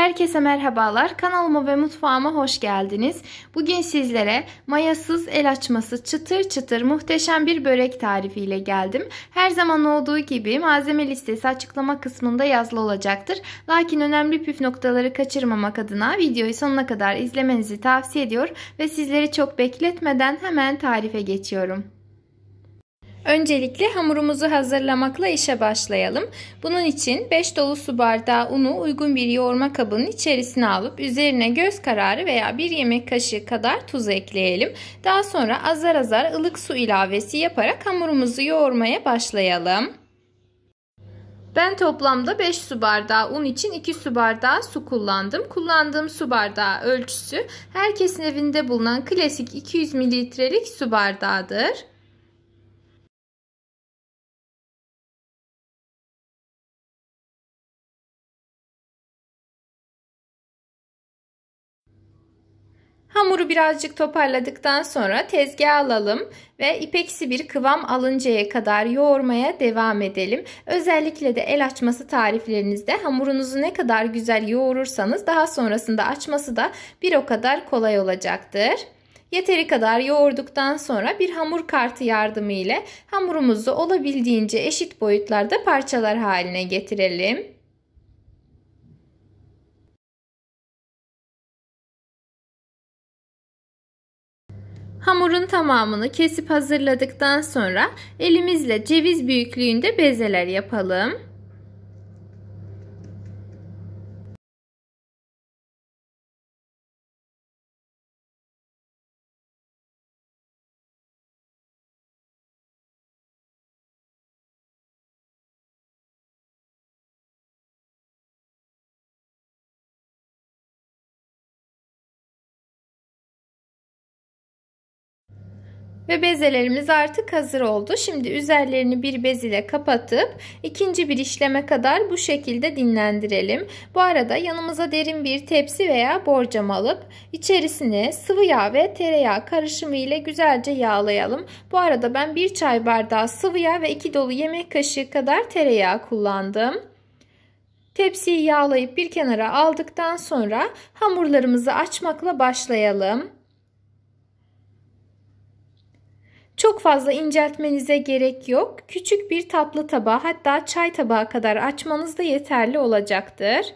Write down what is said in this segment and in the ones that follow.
Herkese merhabalar. Kanalıma ve mutfağıma hoş geldiniz. Bugün sizlere mayasız, el açması, çıtır çıtır muhteşem bir börek tarifiyle geldim. Her zaman olduğu gibi malzeme listesi açıklama kısmında yazılı olacaktır. Lakin önemli püf noktaları kaçırmamak adına videoyu sonuna kadar izlemenizi tavsiye ediyor ve sizleri çok bekletmeden hemen tarife geçiyorum. Öncelikle hamurumuzu hazırlamakla işe başlayalım. Bunun için 5 dolu su bardağı unu uygun bir yoğurma kabının içerisine alıp üzerine göz kararı veya 1 yemek kaşığı kadar tuz ekleyelim. Daha sonra azar azar ılık su ilavesi yaparak hamurumuzu yoğurmaya başlayalım. Ben toplamda 5 su bardağı un için 2 su bardağı su kullandım. Kullandığım su bardağı ölçüsü herkesin evinde bulunan klasik 200 mililitrelik su bardağıdır. Hamuru birazcık toparladıktan sonra tezgaha alalım ve ipeksi bir kıvam alıncaya kadar yoğurmaya devam edelim. Özellikle de el açması tariflerinizde hamurunuzu ne kadar güzel yoğurursanız daha sonrasında açması da bir o kadar kolay olacaktır. Yeteri kadar yoğurduktan sonra bir hamur kartı yardımı ile hamurumuzu olabildiğince eşit boyutlarda parçalar haline getirelim. Hamurun tamamını kesip hazırladıktan sonra elimizle ceviz büyüklüğünde bezeler yapalım. Ve bezelerimiz artık hazır oldu. Şimdi üzerlerini bir bez ile kapatıp ikinci bir işleme kadar bu şekilde dinlendirelim. Bu arada yanımıza derin bir tepsi veya borcam alıp içerisine sıvı yağ ve tereyağı karışımı ile güzelce yağlayalım. Bu arada ben 1 çay bardağı sıvı yağ ve 2 dolu yemek kaşığı kadar tereyağı kullandım. Tepsiyi yağlayıp bir kenara aldıktan sonra hamurlarımızı açmakla başlayalım. Çok fazla inceltmenize gerek yok. Küçük bir tatlı tabağı, hatta çay tabağı kadar açmanız da yeterli olacaktır.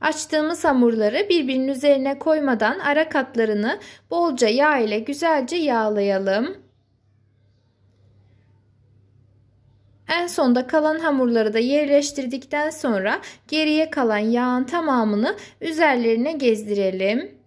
Açtığımız hamurları birbirinin üzerine koymadan ara katlarını bolca yağ ile güzelce yağlayalım. En sonda kalan hamurları da yerleştirdikten sonra geriye kalan yağın tamamını üzerlerine gezdirelim.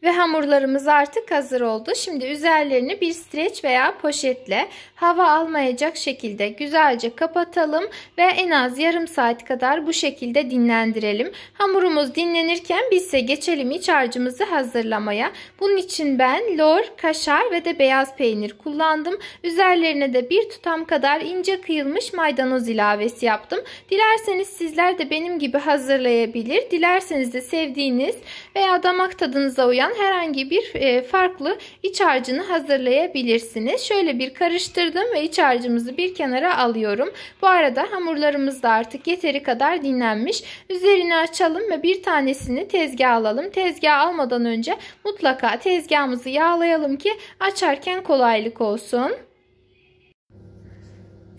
Ve hamurlarımız artık hazır oldu. Şimdi üzerlerini bir streç veya poşetle hava almayacak şekilde güzelce kapatalım ve en az yarım saat kadar bu şekilde dinlendirelim. Hamurumuz dinlenirken bizse geçelim iç harcımızı hazırlamaya. Bunun için ben lor, kaşar ve de beyaz peynir kullandım. Üzerlerine de bir tutam kadar ince kıyılmış maydanoz ilavesi yaptım. Dilerseniz sizler de benim gibi hazırlayabilir. Dilerseniz de sevdiğiniz veya damak tadınıza uyan herhangi bir farklı iç harcını hazırlayabilirsiniz. Şöyle bir karıştırdım ve iç harcımızı bir kenara alıyorum. Bu arada hamurlarımız da artık yeteri kadar dinlenmiş. Üzerini açalım ve bir tanesini tezgaha alalım. Tezgaha almadan önce mutlaka tezgahımızı yağlayalım ki açarken kolaylık olsun.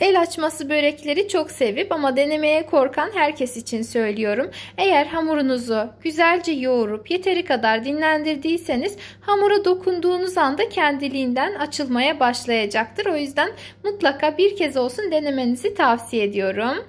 El açması börekleri çok sevip ama denemeye korkan herkes için söylüyorum. Eğer hamurunuzu güzelce yoğurup yeteri kadar dinlendirdiyseniz hamura dokunduğunuz anda kendiliğinden açılmaya başlayacaktır. O yüzden mutlaka bir kez olsun denemenizi tavsiye ediyorum.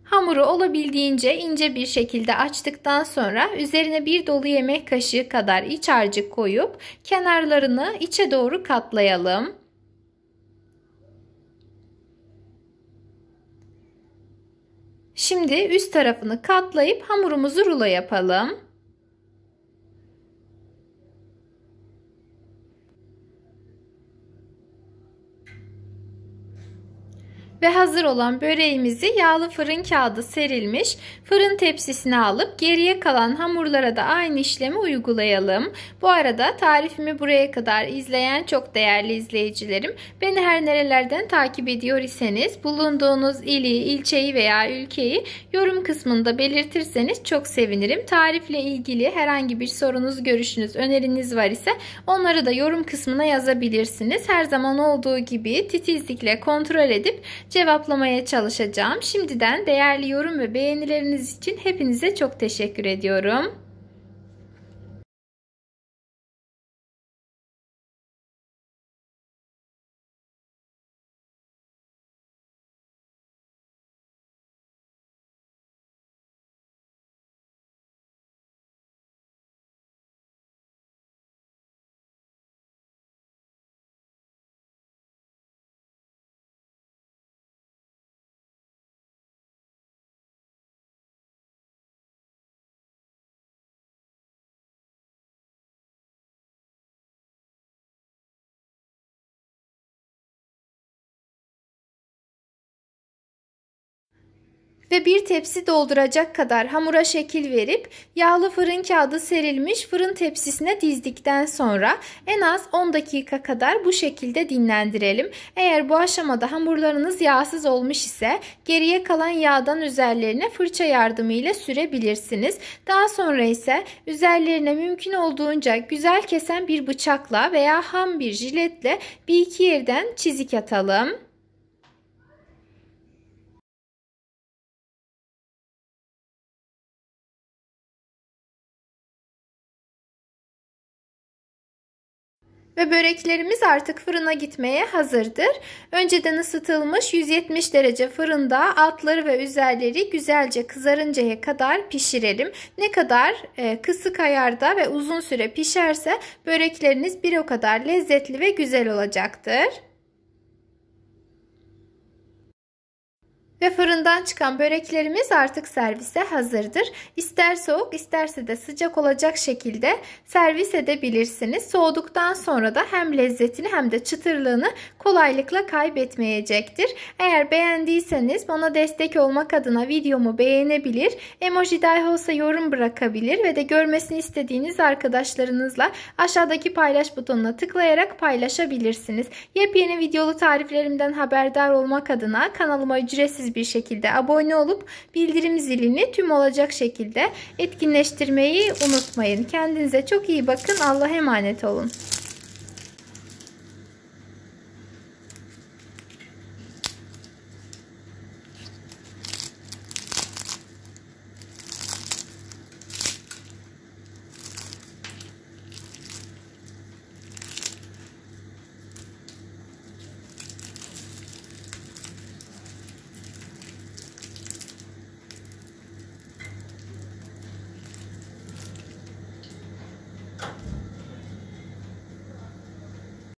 Hamuru olabildiğince ince bir şekilde açtıktan sonra üzerine bir dolu yemek kaşığı kadar iç harcı koyup kenarlarını içe doğru katlayalım. Şimdi üst tarafını katlayıp hamurumuzu rulo yapalım. Ve hazır olan böreğimizi yağlı fırın kağıdı serilmiş fırın tepsisine alıp geriye kalan hamurlara da aynı işlemi uygulayalım. Bu arada tarifimi buraya kadar izleyen çok değerli izleyicilerim, beni her nerelerden takip ediyor iseniz bulunduğunuz ili, ilçeyi veya ülkeyi yorum kısmında belirtirseniz çok sevinirim. Tarifle ilgili herhangi bir sorunuz, görüşünüz, öneriniz var ise onları da yorum kısmına yazabilirsiniz. Her zaman olduğu gibi titizlikle kontrol edip cevaplamaya çalışacağım. Şimdiden değerli yorum ve beğenileriniz için hepinize çok teşekkür ediyorum. Ve bir tepsi dolduracak kadar hamura şekil verip yağlı fırın kağıdı serilmiş fırın tepsisine dizdikten sonra en az 10 dakika kadar bu şekilde dinlendirelim. Eğer bu aşamada hamurlarınız yağsız olmuş ise geriye kalan yağdan üzerlerine fırça yardımıyla sürebilirsiniz. Daha sonra ise üzerlerine mümkün olduğunca güzel kesen bir bıçakla veya ham bir jiletle bir iki yerden çizik atalım. Ve böreklerimiz artık fırına gitmeye hazırdır. Önceden ısıtılmış 170 derece fırında altları ve üzerleri güzelce kızarıncaya kadar pişirelim. Ne kadar kısık ayarda ve uzun süre pişerse börekleriniz bir o kadar lezzetli ve güzel olacaktır. Ve fırından çıkan böreklerimiz artık servise hazırdır. İster soğuk isterse de sıcak olacak şekilde servis edebilirsiniz. Soğuduktan sonra da hem lezzetini hem de çıtırlığını kolaylıkla kaybetmeyecektir. Eğer beğendiyseniz bana destek olmak adına videomu beğenebilir, emoji dahi olsa yorum bırakabilir ve de görmesini istediğiniz arkadaşlarınızla aşağıdaki paylaş butonuna tıklayarak paylaşabilirsiniz. Yepyeni videolu tariflerimden haberdar olmak adına kanalıma ücretsiz bir şekilde abone olup bildirim zilini tüm olacak şekilde etkinleştirmeyi unutmayın. Kendinize çok iyi bakın. Allah'a emanet olun.